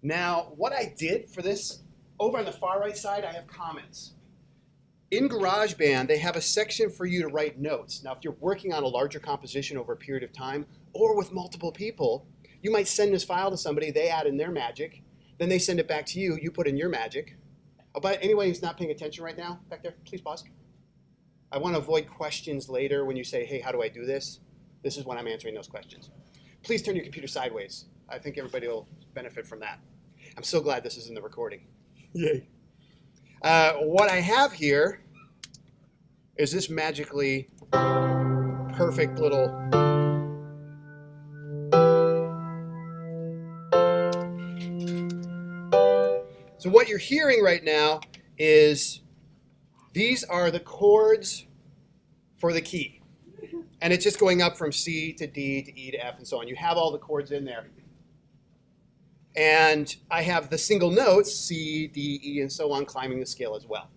Now, what I did for this, over on the far right side, I have comments. In GarageBand, they have a section for you to write notes. Now, if you're working on a larger composition over a period of time, or with multiple people, you might send this file to somebody, they add in their magic, then they send it back to you, you put in your magic. Oh, but anyone who's not paying attention right now, back there, please pause. I want to avoid questions later when you say, hey, how do I do this? This is when I'm answering those questions. Please turn your computer sideways. I think everybody will benefit from that. I'm so glad this is in the recording. Yay. What I have here is this magically perfect little So what you're hearing right now is these are the chords for the key. And it's just going up from C to D to E to F and so on. You have all the chords in there. And I have the single notes, C, D, E, and so on, climbing the scale as well.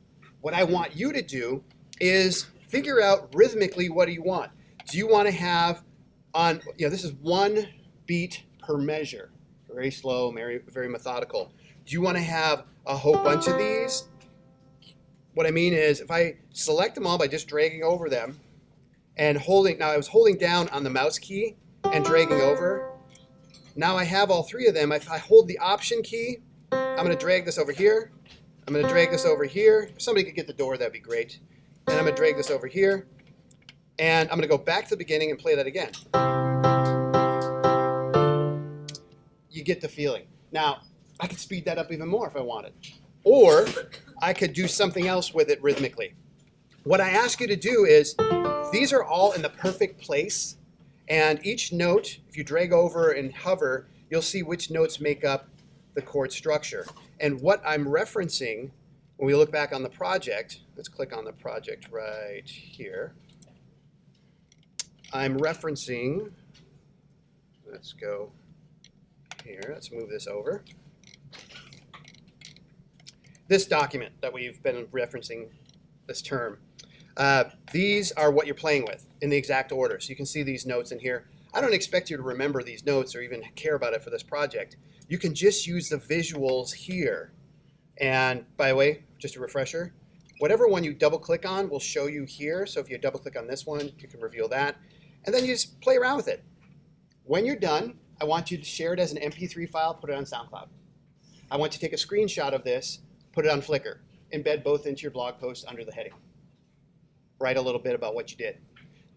What I want you to do is figure out rhythmically what do you want. Do you want to have on, this is one beat per measure. Very slow, very methodical. Do you want to have a whole bunch of these? What I mean is if I select them all by just dragging over them and holding, now I was holding down on the mouse key and dragging over. Now I have all three of them. If I hold the Option key, I'm going to drag this over here. I'm going to drag this over here. If somebody could get the door, that'd be great. And I'm going to drag this over here. And I'm going to go back to the beginning and play that again. You get the feeling. Now, I could speed that up even more if I wanted. Or I could do something else with it rhythmically. What I ask you to do is, these are all in the perfect place. And each note, if you drag over and hover, you'll see which notes make up the chord structure. And what I'm referencing, when we look back on the project, let's click on the project right here. I'm referencing, let's go here, let's move this over. This document that we've been referencing this term. These are what you're playing with in the exact order. So you can see these notes in here. I don't expect you to remember these notes or even care about it for this project. You can just use the visuals here. And by the way, just a refresher, whatever one you double click on will show you here. So if you double click on this one, you can reveal that. And then you just play around with it. When you're done, I want you to share it as an MP3 file, put it on SoundCloud. I want you to take a screenshot of this, put it on Flickr, embed both into your blog post under the heading. Write a little bit about what you did.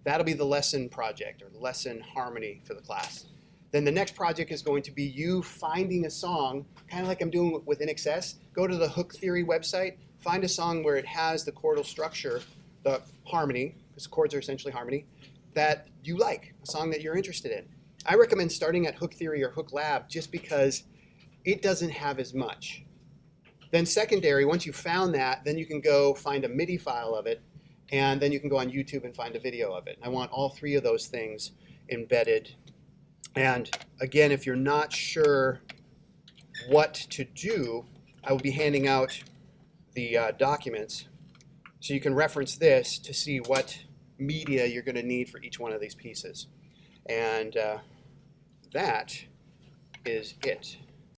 That'll be the lesson project or lesson harmony for the class. Then the next project is going to be you finding a song, kind of like I'm doing with INXS. Go to the Hook Theory website, find a song where it has the chordal structure, the harmony, because chords are essentially harmony, that you like, a song that you're interested in. I recommend starting at Hook Theory or Hook Lab just because it doesn't have as much. Then secondary, once you've found that, then you can go find a MIDI file of it, and then you can go on YouTube and find a video of it. I want all three of those things embedded. And again, if you're not sure what to do, I will be handing out the documents so you can reference this to see what media you're going to need for each one of these pieces. And that is it.